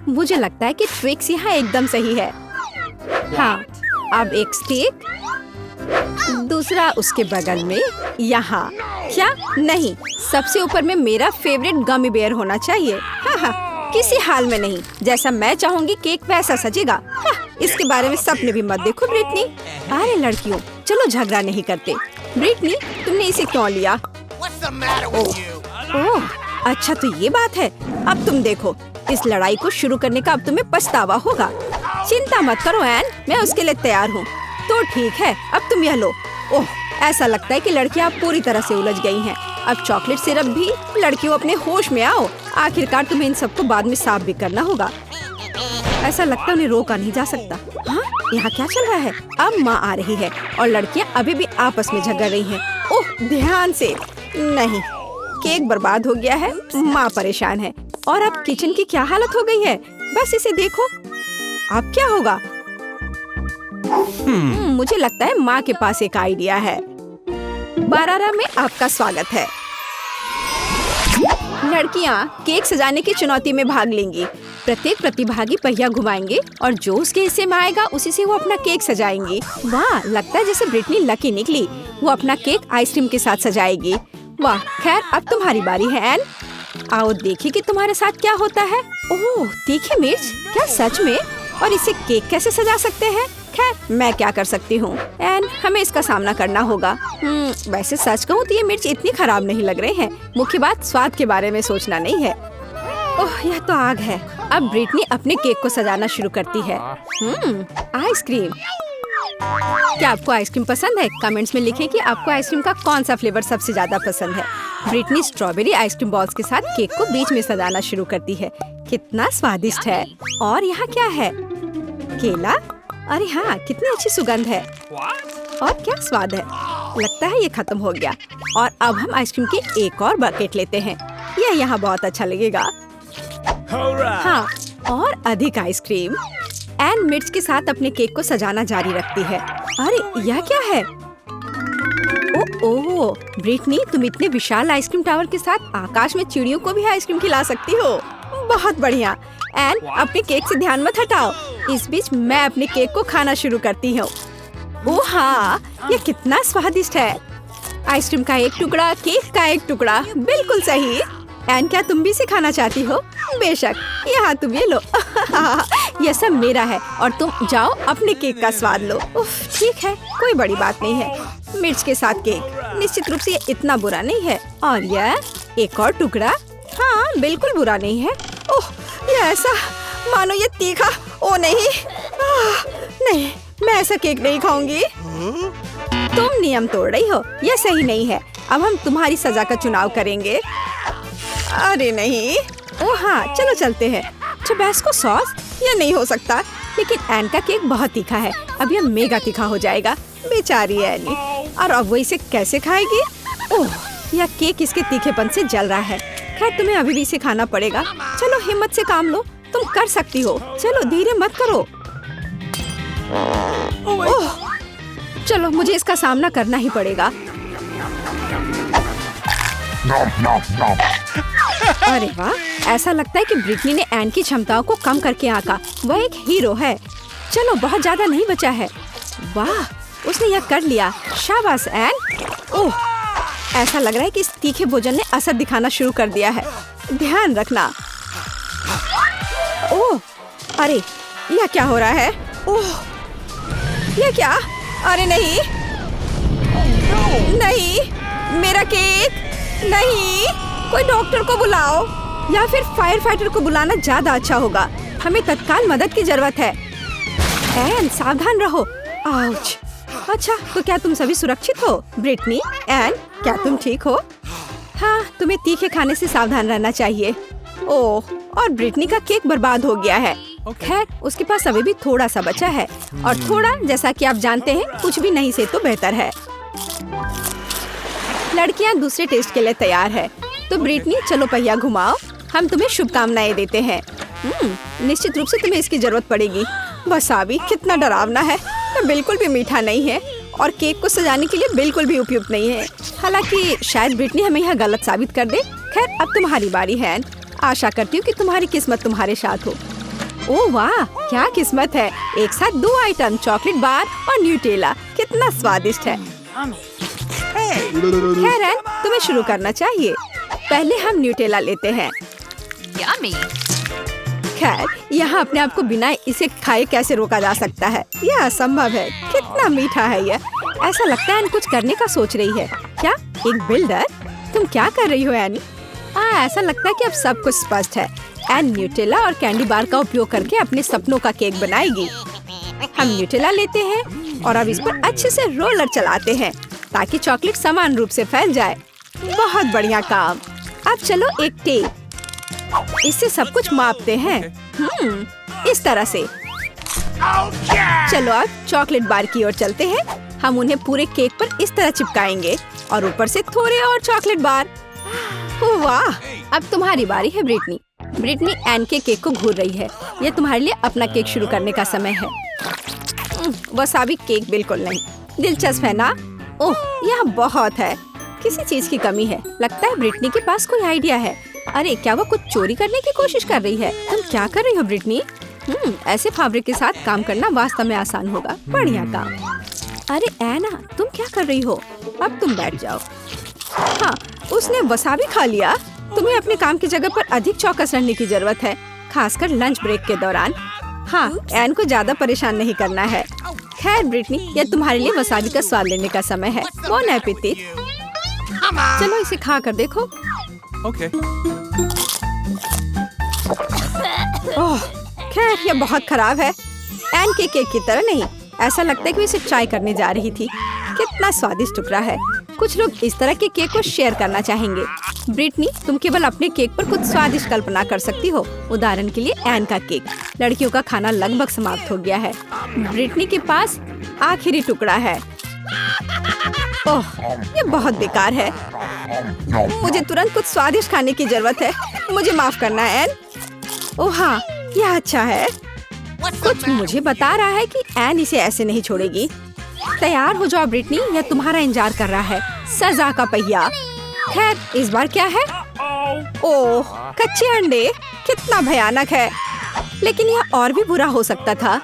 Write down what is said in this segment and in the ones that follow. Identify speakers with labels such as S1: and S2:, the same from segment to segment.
S1: मुझे लगता है कि ट्रिक्स यहाँ एकदम सही है। हाँ, अब एक स्टिक, दूसरा उसके बगल में, यहाँ। क्या? नहीं, सबसे ऊपर में मेरा फेवरेट गमी बेयर होना चाहिए। हाँ, किसी हाल में नहीं। जैसा मैं चाहूंगी केक वैसा सजेगा। हाँ, इसके बारे में सपने भी मत देखो ब्रिटनी। अरे लड़कियों, चलो झगड़ा नहीं करते। ब्रिटनी, तुमने इसे क्यों लिया? ओह, अच्छा तो ये बात है। अब तुम देखो, इस लड़ाई को शुरू करने का अब तुम्हें पछतावा होगा। चिंता मत करो एन, मैं उसके लिए तैयार हूँ। तो ठीक है, अब तुम यह लो। ओह, ऐसा लगता है कि लड़कियाँ पूरी तरह से उलझ गई हैं। अब चॉकलेट सिरप भी। लड़कियों, अपने होश में आओ। आखिरकार तुम्हें इन सबको बाद में साफ भी करना होगा। ऐसा लगता है उन्हें रोका नहीं जा सकता। हाँ, यहाँ क्या चल रहा है? अब माँ आ रही है और लड़कियाँ अभी भी आपस में झगड़ रही हैं। ओह, ध्यान से। नहीं, केक बर्बाद हो गया है। माँ परेशान है। और अब किचन की क्या हालत हो गई है, बस इसे देखो। अब क्या होगा? मुझे लगता है माँ के पास एक आइडिया है। बारारा में आपका स्वागत है। लड़कियाँ केक सजाने की चुनौती में भाग लेंगी। प्रत्येक प्रतिभागी पहिया घुमाएंगे और जो उसके हिस्से में आएगा उसी से वो अपना केक सजाएंगी। वाह, लगता है जैसे ब्रिटनी लकी निकली। वो अपना केक आइसक्रीम के साथ सजाएगी। वाह, खैर अब तुम्हारी बारी है एन। आओ देखिए कि तुम्हारे साथ क्या होता है। ओह, तीखी मिर्च, क्या सच में? और इसे केक कैसे सजा सकते हैं? खैर, मैं क्या कर सकती हूँ एन, हमें इसका सामना करना होगा। वैसे सच कहूँ तो ये मिर्च इतनी खराब नहीं लग रहे हैं। मुख्य बात स्वाद के बारे में सोचना नहीं है। ओह, यह तो आग है। अब ब्रिटनी अपने केक को सजाना शुरू करती है। आइसक्रीम। क्या आपको आइसक्रीम पसंद है? कमेंट्स में लिखें कि आपको आइसक्रीम का कौन सा फ्लेवर सबसे ज्यादा पसंद है। ब्रिटनी स्ट्रॉबेरी आइसक्रीम बॉल्स के साथ केक को बीच में सजाना शुरू करती है। कितना स्वादिष्ट है। और यहाँ क्या है? केला। अरे हाँ, कितनी अच्छी सुगंध है। और क्या स्वाद है। लगता है ये खत्म हो गया। और अब हम आइसक्रीम की एक और बकेट लेते हैं। यह यहाँ बहुत अच्छा लगेगा। हाँ, और अधिक आइसक्रीम। एन मिर्च के साथ अपने केक को सजाना जारी रखती है। अरे यह क्या है? ओह, ब्रिटनी, तुम इतने विशाल आइसक्रीम टावर के साथ आकाश में चिड़ियों को भी आइसक्रीम खिला सकती हो। बहुत बढ़िया। एन, अपने केक से ध्यान मत हटाओ। इस बीच मैं अपने केक को खाना शुरू करती हूँ। ओह हाँ, ये कितना स्वादिष्ट है। आइसक्रीम का एक टुकड़ा, केक का एक टुकड़ा, बिल्कुल सही। एन, क्या तुम भी इसे खाना चाहती हो? बेशक, यहाँ तुम ये लो। यह सब मेरा है और तुम जाओ अपने केक का स्वाद लो। उफ, ठीक है, कोई बड़ी बात नहीं है। मिर्च के साथ केक निश्चित रूप से ये इतना बुरा नहीं है। और यह एक और टुकड़ा, हाँ बिल्कुल बुरा नहीं है। ओह, ये ऐसा मानो ये तीखा। ओ नहीं, नहीं, मैं ऐसा केक नहीं खाऊंगी। तुम नियम तोड़ रही हो, यह सही नहीं है। अब हम तुम्हारी सजा का चुनाव करेंगे। अरे नहीं। ओह हाँ, चलो चलते हैं। टबैस्को सॉस, यह नहीं हो सकता। लेकिन एन का केक बहुत तीखा है। अब यह मेगा तीखा हो जाएगा। बेचारी एनी। और अब वो इसे कैसे खाएगी? ओह, यह केक इसके तीखेपन से जल रहा है। खैर, तुम्हें अभी भी इसे खाना पड़ेगा। चलो हिम्मत से काम लो, तुम कर सकती हो। चलो धीरे मत करो। ओह, चलो मुझे इसका सामना करना ही पड़ेगा। अरे वाह, ऐसा लगता है कि ब्रिटनी ने एन की क्षमताओं को कम करके आंका। वह एक हीरो है। चलो बहुत ज्यादा नहीं बचा है। वाह, उसने यह कर लिया। शाबाश एन। ओह, ऐसा लग रहा है कि इस तीखे भोजन ने असर दिखाना शुरू कर दिया है। ध्यान रखना। ओह, अरे यह क्या हो रहा है? ओह, यह क्या? अरे नहीं, नहीं, मेरा केक नहीं। कोई डॉक्टर को बुलाओ या फिर फायर फाइटर को बुलाना ज्यादा अच्छा होगा। हमें तत्काल मदद की जरूरत है। एन, सावधान रहो। आउच। अच्छा, तो क्या तुम सभी सुरक्षित हो? ब्रिटनी, एन, क्या तुम ठीक हो? हाँ, तुम्हें तीखे खाने से सावधान रहना चाहिए। ओह, और ब्रिटनी का केक बर्बाद हो गया है। खैर, उसके पास अभी भी थोड़ा सा बचा है। और थोड़ा, जैसा कि आप जानते हैं, कुछ भी नहीं से तो बेहतर है। लड़कियां दूसरे टेस्ट के लिए तैयार है। तो ब्रिटनी, चलो पहिया घुमाओ। हम तुम्हें शुभकामनाएं देते हैं। निश्चित रूप से तुम्हें इसकी जरूरत पड़ेगी। वसाबी कितना डरावना है। तो बिल्कुल भी मीठा नहीं है और केक को सजाने के लिए बिल्कुल भी उपयुक्त नहीं है। हालांकि शायद ब्रिटनी हमें यह गलत साबित कर दे। खैर, अब तुम्हारी बारी है। आशा करती हूँ कि तुम्हारी किस्मत तुम्हारे साथ हो। ओह वाह, क्या किस्मत है, एक साथ 2 आइटम, चॉकलेट बार और न्यूटेला, कितना स्वादिष्ट है। खैर एन, तुम्हें शुरू करना चाहिए। पहले हम न्यूटेला लेते हैं। खैर, यहाँ अपने आप को बिना इसे खाए कैसे रोका जा सकता है, यह असंभव है। कितना मीठा है यह, ऐसा लगता है एन कुछ करने का सोच रही है। क्या एक बिल्डर? तुम क्या कर रही हो एनी? ऐसा लगता है कि अब सब कुछ स्पष्ट है। एन न्यूटेला और कैंडी बार का उपयोग करके अपने सपनों का केक बनाएगी। हम न्यूटेला लेते हैं और अब इस पर अच्छे से रोलर चलाते हैं ताकि चॉकलेट समान रूप से फैल जाए। बहुत बढ़िया काम। अब चलो एक टेप, इससे सब कुछ मापते हैं। इस तरह से। चलो अब चॉकलेट बार की ओर चलते हैं। हम उन्हें पूरे केक पर इस तरह चिपकाएंगे और ऊपर से थोड़े और चॉकलेट बार। वाह, अब तुम्हारी बारी है ब्रिटनी। ब्रिटनी एन के केक को घूर रही है। यह तुम्हारे लिए अपना केक शुरू करने का समय है। वसाबी केक बिल्कुल नहीं। दिलचस्प है ना? ओह, यह बहुत है। किसी चीज की कमी है। लगता है ब्रिटनी के पास कोई आइडिया है। अरे क्या वो कुछ चोरी करने की कोशिश कर रही है? तुम क्या कर रही हो ब्रिटनी? ऐसे फैब्रिक के साथ काम करना वास्तव में आसान होगा। बढ़िया काम। अरे एना, तुम क्या कर रही हो? अब तुम बैठ जाओ। हाँ, उसने वसाबी खा लिया। तुम्हें अपने काम की जगह पर अधिक चौकस रहने की जरूरत है, खासकर लंच ब्रेक के दौरान। हाँ, एन को ज्यादा परेशान नहीं करना है। खैर ब्रिटनी, यह तुम्हारे लिए वसाबी का स्वाद लेने का समय है। Bone appétit. चलो इसे खा कर देखो।
S2: Okay.
S1: ओह, खैर यह बहुत खराब है। एन के केक की तरह नहीं। ऐसा लगता है कि वो इसे ट्राई करने जा रही थी। कितना स्वादिष्ट टुकड़ा है। कुछ लोग इस तरह के केक को शेयर करना चाहेंगे। ब्रिटनी, तुम केवल अपने केक पर कुछ स्वादिष्ट कल्पना कर सकती हो। उदाहरण के लिए एन का केक। लड़कियों का खाना लगभग समाप्त हो गया है। ब्रिटनी के पास आखिरी टुकड़ा है। ओह, ये बहुत बेकार है। मुझे तुरंत कुछ स्वादिष्ट खाने की जरूरत है। मुझे माफ करना एन। ओह हाँ, यह अच्छा है। कुछ मुझे बता रहा है कि एन इसे ऐसे नहीं छोड़ेगी। तैयार हो जाओ ब्रिटनी, यह तुम्हारा इंतजार कर रहा है। सजा का पहिया। खैर, इस बार क्या है? ओह, कच्चे अंडे। कितना भयानक है। लेकिन यह और भी बुरा हो सकता था।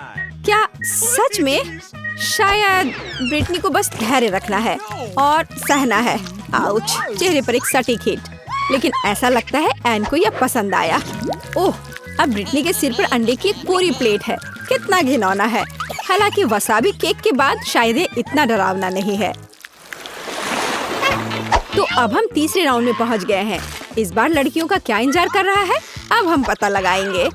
S1: क्या सच में? शायद ब्रिटनी को बस धैर्य रखना है और सहना है। आउच, चेहरे पर एक सटीक हिट। लेकिन ऐसा लगता है एन को यह पसंद आया। ओह, अब ब्रिटनी के सिर पर अंडे की एक पूरी प्लेट है। कितना घिनौना है। हालांकि वसाबी केक के बाद शायद ये इतना डरावना नहीं है। तो अब हम तीसरे राउंड में पहुंच गए हैं। इस बार लड़कियों का क्या इंतजार कर रहा है, अब हम पता लगाएंगे।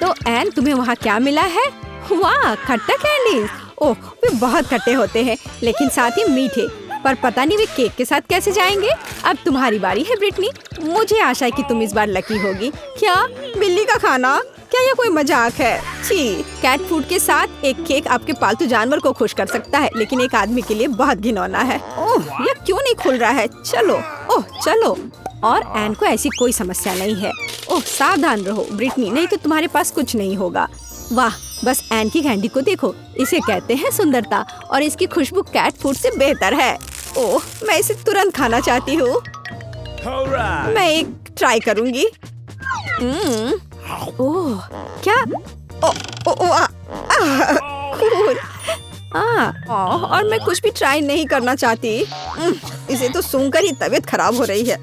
S1: तो एन, तुम्हें वहाँ क्या मिला है? वाह, खट्टा कैंडीज। ओह, वे बहुत खट्टे होते हैं लेकिन साथ ही मीठे। पर पता नहीं वे केक के साथ कैसे जाएंगे। अब तुम्हारी बारी है ब्रिटनी। मुझे आशा है कि तुम इस बार लकी होगी। क्या बिल्ली का खाना? क्या यह कोई मजाक है? छी, कैट फूड के साथ एक केक आपके पालतू जानवर को खुश कर सकता है, लेकिन एक आदमी के लिए बहुत घिनौना है। ओह, यह क्यों नहीं खुल रहा है? चलो, ओह चलो। और एन को ऐसी कोई समस्या नहीं है। ओह, सावधान रहो ब्रिटनी, नहीं तो तुम्हारे पास कुछ नहीं होगा। वाह, बस एन की कैंडी को देखो। इसे कहते हैं सुंदरता और इसकी खुशबू कैट फूड से बेहतर है। ओह, मैं इसे तुरंत खाना चाहती हूँ। मैं एक ट्राई करूँगी। ओह, क्या? और मैं कुछ भी ट्राई नहीं करना चाहती। इसे तो सूंघकर ही तबीयत खराब हो रही है।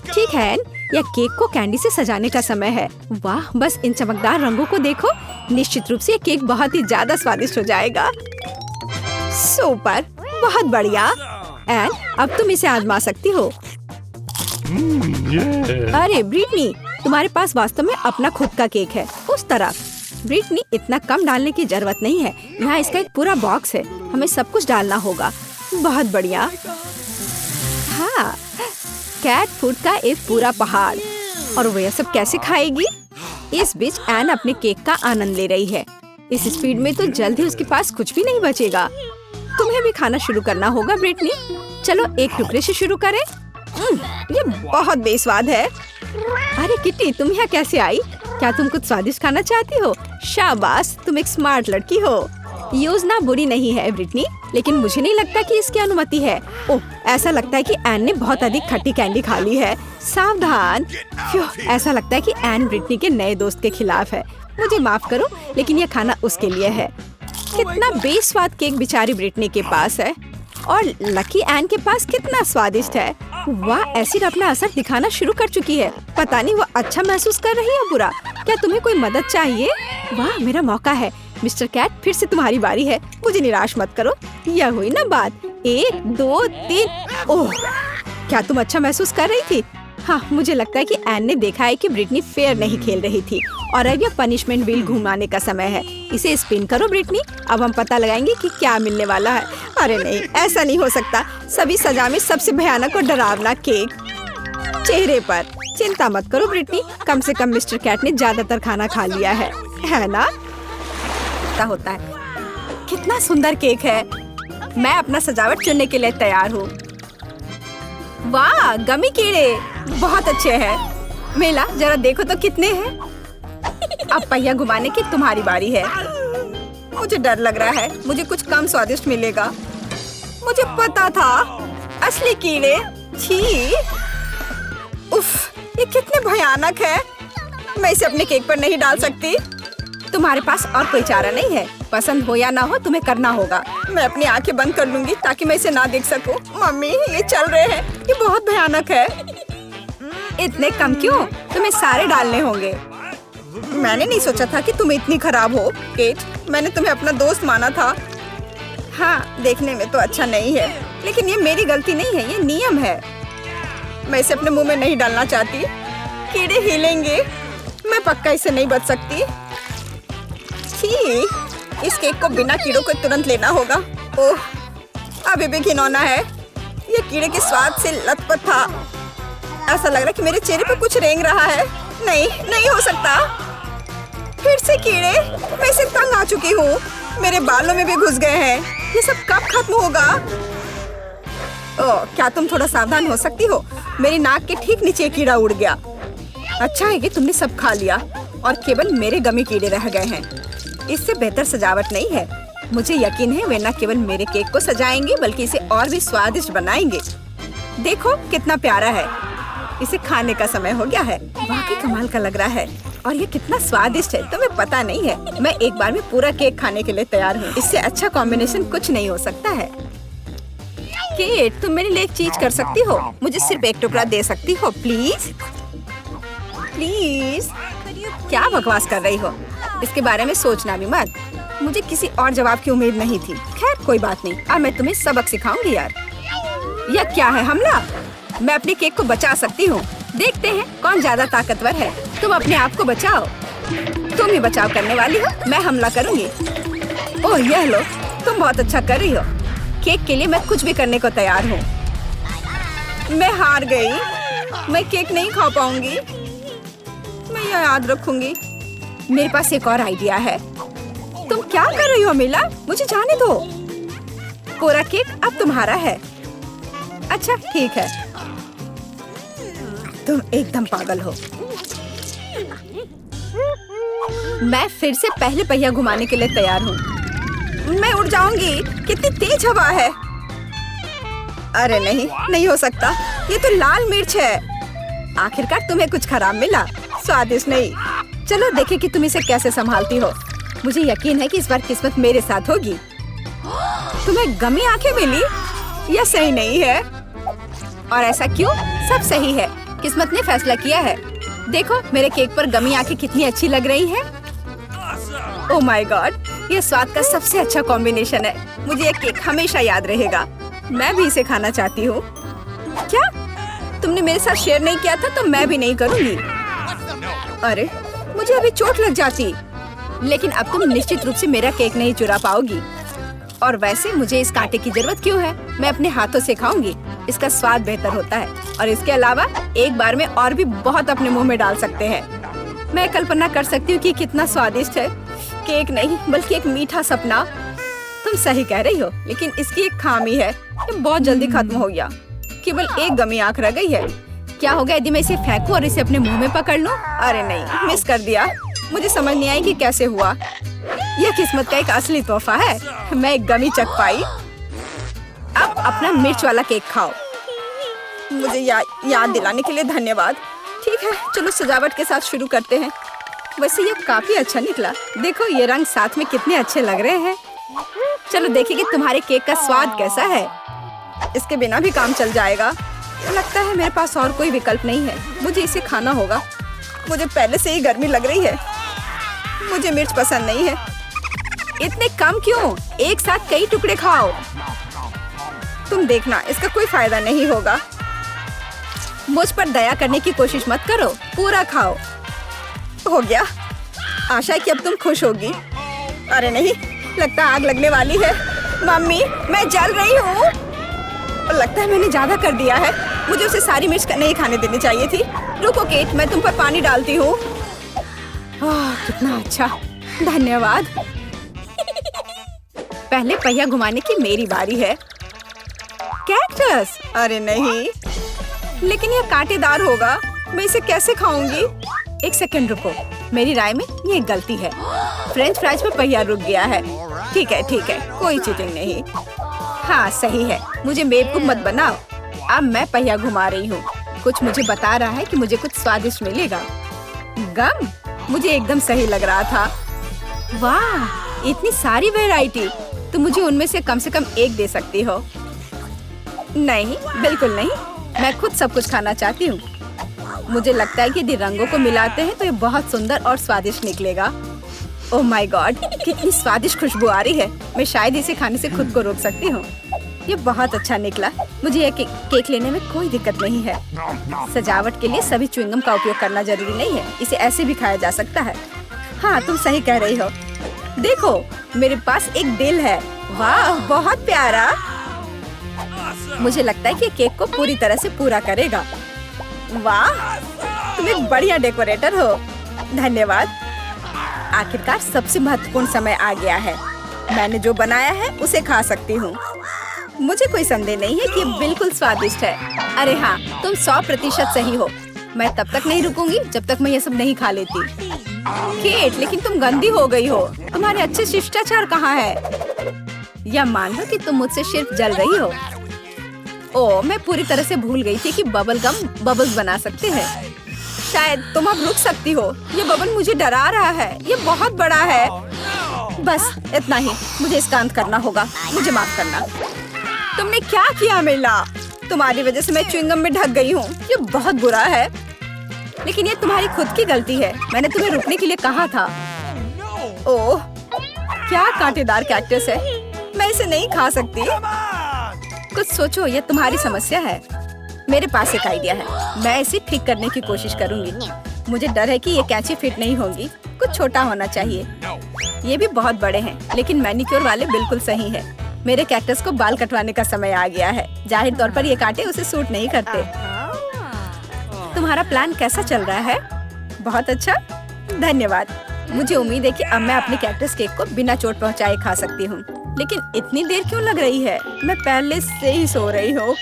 S1: ठीक है, यह केक को कैंडी से सजाने का समय है। वाह, बस इन चमकदार रंगों को देखो। निश्चित रूप से ये केक बहुत ही ज्यादा स्वादिष्ट हो जाएगा। सुपर, बहुत बढ़िया। एन, अब तुम इसे आजमा सकती हो। अरे ब्रिटनी, तुम्हारे पास वास्तव में अपना खुद का केक है। उस तरफ। ब्रिटनी, इतना कम डालने की जरूरत नहीं है। यहाँ इसका एक पूरा बॉक्स है। हमें सब कुछ डालना होगा। बहुत बढ़िया। हाँ, कैट फूड का एक पूरा पहाड़। और वो यह सब कैसे खाएगी? इस बीच एन अपने केक का आनंद ले रही है। इस स्पीड में तो जल्द ही उसके पास कुछ भी नहीं बचेगा। तुम्हें भी खाना शुरू करना होगा ब्रिटनी। चलो एक टुकड़े से शुरू करें। ये बहुत बेस्वाद है। अरे किटी, तुम यहाँ कैसे आई? क्या तुम कुछ स्वादिष्ट खाना चाहती हो? शाबाश, तुम एक स्मार्ट लड़की हो। योजना बुरी नहीं है ब्रिटनी, लेकिन मुझे नहीं लगता कि इसकी अनुमति है। ओह, ऐसा लगता है कि एन ने बहुत अधिक खट्टी कैंडी खा ली है। सावधान। ऐसा लगता है कि एन ब्रिटनी के नए दोस्त के खिलाफ है। मुझे माफ करो, लेकिन यह खाना उसके लिए है। कितना बेस्वाद केक बेचारी ब्रिटनी के पास है, और लकी एन के पास कितना स्वादिष्ट है। वाह, एसिड अपना असर दिखाना शुरू कर चुकी है। पता नहीं वो अच्छा महसूस कर रही है बुरा। क्या तुम्हें कोई मदद चाहिए? वाह, मेरा मौका है। मिस्टर कैट, फिर से तुम्हारी बारी है। मुझे निराश मत करो। यह हुई ना बात। 1 2 3। ओह, क्या तुम अच्छा महसूस कर रही थी? हाँ, मुझे लगता है कि एन ने देखा है कि ब्रिटनी फेयर नहीं खेल रही थी, और अब यह पनिशमेंट व्हील घुमाने का समय है। इसे स्पिन करो ब्रिटनी। अब हम पता लगाएंगे कि क्या मिलने वाला है। अरे नहीं, ऐसा नहीं हो सकता। सभी सजा में सबसे भयानक और डरावना केक चेहरे पर। चिंता मत करो ब्रिटनी, कम से कम मिस्टर कैट ने ज्यादातर खाना खा लिया है ना? क्या होता है? कितना सुंदर केक है। मैं अपना सजावट चुनने के लिए तैयार हूँ। वाह, गमी कीड़े बहुत अच्छे हैं। मेला, जरा देखो तो कितने हैं। अब पहिया घुमाने की तुम्हारी बारी है। मुझे डर लग रहा है, मुझे कुछ कम स्वादिष्ट मिलेगा। मुझे पता था, असली कीड़े। छी, उफ, ये कितने भयानक है। मैं इसे अपने केक पर नहीं डाल सकती। तुम्हारे पास और कोई चारा नहीं है। पसंद हो या ना हो, तुम्हें करना होगा। मैं अपनी आंखें बंद कर लूंगी ताकि मैं इसे ना देख सकूं। मम्मी, ये चल रहे हैं। ये बहुत भयानक है। इतने कम क्यों? तुम्हें सारे डालने होंगे। मैंने नहीं सोचा था कि तुम इतनी खराब हो केट। मैंने तुम्हें अपना दोस्त माना था। हाँ, देखने में तो अच्छा नहीं है, लेकिन ये मेरी गलती नहीं है, ये नियम है। मैं इसे अपने मुंह में नहीं डालना चाहती। कीड़े हिलेंगे। मैं पक्का इसे नहीं बच सकती। छी, इस केक को बिना कीड़ों को तुरंत लेना होगा। ओह, अभी भी घिनौना है। ये कीड़े के स्वाद से लथपथ था। ऐसा लग रहा है कि मेरे चेहरे पे कुछ रेंग रहा है। नहीं, नहीं हो सकता। फिर से कीड़े। मैं इसे तंग आ चुकी हूँ। मेरे बालों में भी घुस गए हैं। ये सब कब खत्म होगा? ओह, क्या तुम थोड़ा सावधान हो सकती हो? मेरी नाक के ठीक नीचे कीड़ा उड़ गया। अच्छा है कि तुमने सब खा लिया और केवल मेरे गमी कीड़े रह गए हैं। इससे बेहतर सजावट नहीं है। मुझे यकीन है वे न केवल मेरे केक को सजाएंगे, बल्कि इसे और भी स्वादिष्ट बनाएंगे। देखो कितना प्यारा है। इसे खाने का समय हो गया है। वाकई कमाल का लग रहा है, और ये कितना स्वादिष्ट है तुम्हें पता नहीं है। मैं एक बार में पूरा केक खाने के लिए तैयार हूँ। इससे अच्छा कॉम्बिनेशन कुछ नहीं हो सकता है। केट, तुम मेरे लिए एक चीज कर सकती हो? मुझे सिर्फ एक टुकड़ा दे सकती हो प्लीज? प्लीज। क्या बकवास कर रही हो? इसके बारे में सोचना भी मत। मुझे किसी और जवाब की उम्मीद नहीं थी। खैर कोई बात नहीं, अब मैं तुम्हें सबक सिखाऊंगी यार। यह क्या है, हमला? मैं अपने केक को बचा सकती हूँ। देखते हैं कौन ज्यादा ताकतवर है। तुम अपने आप को बचाओ। तुम ही बचाव करने वाली हो। मैं हमला करूंगी। ओह, यह लो। तुम बहुत अच्छा कर रही हो। केक के लिए मैं कुछ भी करने को तैयार हूँ। मैं हार गई। मैं केक नहीं खा पाऊंगी। मैं यह याद रखूंगी। मेरे पास एक और आइडिया है। तुम क्या कर रही हो मीला? मुझे जाने दो। पूरा केक अब तुम्हारा है। अच्छा ठीक है। तुम एकदम पागल हो। मैं फिर से पहले पहिया घुमाने के लिए तैयार हूँ। मैं उड़ जाऊंगी। कितनी तेज हवा है। अरे नहीं, नहीं हो सकता। ये तो लाल मिर्च है। आखिरकार तुम्हें कुछ खराब मिला। स्वादिष्ट नहीं। चलो देखें कि तुम इसे कैसे संभालती हो। मुझे यकीन है कि इस बार किस्मत मेरे साथ होगी। तुम्हें गमी आंखें मिली? यह सही नहीं है। और ऐसा क्यों? सब सही है। किस्मत ने फैसला किया है। देखो मेरे केक पर गमी आंखें कितनी अच्छी लग रही है। ओह माय गॉड, ये स्वाद का सबसे अच्छा कॉम्बिनेशन है। मुझे ये केक हमेशा याद रहेगा। मैं भी इसे खाना चाहती हूँ। क्या तुमने मेरे साथ शेयर नहीं किया था? तो मैं भी नहीं करूँगी। अरे मुझे अभी चोट लग जाती। लेकिन अब तुम निश्चित रूप से मेरा केक नहीं चुरा पाओगी। और वैसे मुझे इस कांटे की जरूरत क्यों है? मैं अपने हाथों से खाऊंगी। इसका स्वाद बेहतर होता है, और इसके अलावा एक बार में और भी बहुत अपने मुंह में डाल सकते हैं। मैं कल्पना कर सकती हूँ कि कितना स्वादिष्ट है। केक नहीं बल्कि एक मीठा सपना। तुम सही कह रही हो, लेकिन इसकी एक खामी है। ये बहुत जल्दी खत्म हो गया। केवल एक गमी आंख रह गई है। क्या होगा यदि मैं इसे फेंकूं और इसे अपने मुंह में पकड़ लूं? अरे नहीं, मिस कर दिया। मुझे समझ नहीं आई कि कैसे हुआ। यह किस्मत का एक असली तोहफा है। मैं एक गमी चख पाई। अब अपना मिर्च वाला केक खाओ। मुझे याद दिलाने के लिए धन्यवाद। ठीक है, चलो सजावट के साथ शुरू करते हैं। वैसे ये काफी अच्छा निकला। देखो ये रंग साथ में कितने अच्छे लग रहे हैं। चलो देखें कि तुम्हारे केक का स्वाद कैसा है। इसके बिना भी काम चल जाएगा। लगता है मेरे पास और कोई विकल्प नहीं है। मुझे इसे खाना होगा। मुझे पहले से ही गर्मी लग रही है। मुझे मिर्च पसंद नहीं है। इतने कम क्यों? एक साथ कई टुकड़े खाओ। तुम देखना, इसका कोई फायदा नहीं होगा। मुझ पर दया करने की कोशिश मत करो, पूरा खाओ। हो गया। आशा है कि अब तुम खुश होगी। अरे नहीं, लगता आग लगने वाली है। मम्मी, मैं जल रही हूँ। लगता है मैंने ज्यादा कर दिया है। मुझे उसे सारी मिर्च नहीं खाने देनी चाहिए थी। रुको केट, मैं तुम पर पानी डालती हूँ। कितना अच्छा, धन्यवाद। पहले पहिया घुमाने की मेरी बारी है। कैक्टस? अरे नहीं, लेकिन यह कांटेदार होगा। मैं इसे कैसे खाऊंगी? एक सेकंड रुको, मेरी राय में ये गलती है। फ्रेंच फ्राइज पे पहिया रुक गया है। ठीक है, कोई चीटिंग नहीं। हाँ सही है, मुझे बेवकूफ मत बनाओ। अब मैं पहिया घुमा रही हूँ। कुछ मुझे बता रहा है कि मुझे कुछ स्वादिष्ट मिलेगा। गम? मुझे एकदम सही लग रहा था। वाह, इतनी सारी वैरायटी। तुम मुझे उनमें से कम एक दे सकती हो। नहीं, बिल्कुल नहीं। मैं खुद सब कुछ खाना चाहती हूँ। मुझे लगता है कि यदि रंगों को मिलाते हैं तो ये बहुत सुंदर और स्वादिष्ट निकलेगा। ओह माय गॉड, कितनी स्वादिष्ट खुशबू आ रही है। मैं शायद इसे खाने से खुद को रोक सकती हूँ। ये बहुत अच्छा निकला। मुझे यह केक लेने में कोई दिक्कत नहीं है। सजावट के लिए सभी च्युइंगम का उपयोग करना जरूरी नहीं है। इसे ऐसे भी खाया जा सकता है। हाँ, तुम सही कह रही हो। देखो, मेरे पास एक दिल है। वाह, बहुत प्यारा। मुझे लगता है कि केक को पूरी तरह से पूरा करेगा। वाह, तुम एक बढ़िया डेकोरेटर हो। धन्यवाद। आखिरकार सबसे महत्वपूर्ण समय आ गया है। मैंने जो बनाया है उसे खा सकती हूँ। मुझे कोई संदेह नहीं है कि ये बिल्कुल स्वादिष्ट है। अरे हाँ, तुम 100% सही हो। मैं तब तक नहीं रुकूंगी जब तक मैं ये सब नहीं खा लेती। केट, लेकिन तुम गंदी हो गई हो। तुम्हारे अच्छे शिष्टाचार कहाँ है? या मान लो कि तुम मुझसे सिर्फ जल रही हो। ओह, मैं पूरी तरह से भूल गई थी कि बबल गम बबल्स बना सकते हैं। शायद तुम अब रुक सकती हो। ये बबल मुझे डरा रहा है। ये बहुत बड़ा है। बस इतना ही, मुझे इसका अंत करना होगा। मुझे माफ करना। तुमने क्या किया मिला? तुम्हारी वजह से मैं च्युइंगम में ढक गई हूँ। ये बहुत बुरा है, लेकिन ये तुम्हारी खुद की गलती है। मैंने तुम्हें रुकने के लिए कहा था। ओह, क्या कांटेदार कैक्टस है। मैं इसे नहीं खा सकती। कुछ सोचो, ये तुम्हारी समस्या है। मेरे पास एक आइडिया है। मैं इसे ठीक करने की कोशिश करूंगी। मुझे डर है कि ये कैंची फिट नहीं होगी। कुछ छोटा होना चाहिए। ये भी बहुत बड़े हैं, लेकिन मैनिक्योर वाले बिल्कुल सही है। मेरे कैक्टस को बाल कटवाने का समय आ गया है। जाहिर तौर पर ये कांटे उसे सूट नहीं करते। तुम्हारा प्लान कैसा चल रहा है? बहुत अच्छा, धन्यवाद। मुझे उम्मीद है कि अब मैं अपने कैक्टस केक को बिना चोट पहुंचाए खा सकती हूँ। लेकिन इतनी देर क्यों लग रही है? मैं पहले से ही सो रही हूँ।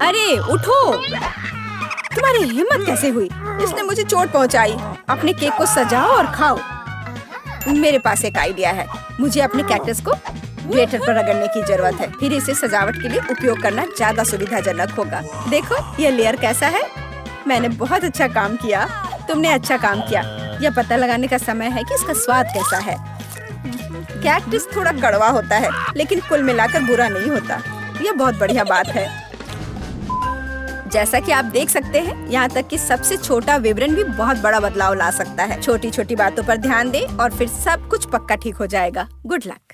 S1: अरे उठो, तुम्हारी हिम्मत कैसे हुई? इसने मुझे चोट पहुंचाई। अपने केक को सजाओ और खाओ। मेरे पास एक आइडिया है। मुझे अपने कैक्टस को ग्लेटर पर रगड़ने की जरूरत है। फिर इसे सजावट के लिए उपयोग करना ज्यादा सुविधाजनक होगा। देखो यह लेयर कैसा है। मैंने बहुत अच्छा काम किया। तुमने अच्छा काम किया। यह पता लगाने का समय है कि इसका स्वाद कैसा है। कैक्टस थोड़ा कड़वा होता है, लेकिन कुल मिलाकर बुरा नहीं होता। यह बहुत बढ़िया बात है। जैसा कि आप देख सकते हैं, यहाँ तक कि सबसे छोटा विवरण भी बहुत बड़ा बदलाव ला सकता है। छोटी छोटी बातों पर ध्यान दें और फिर सब कुछ पक्का ठीक हो जाएगा। Good luck.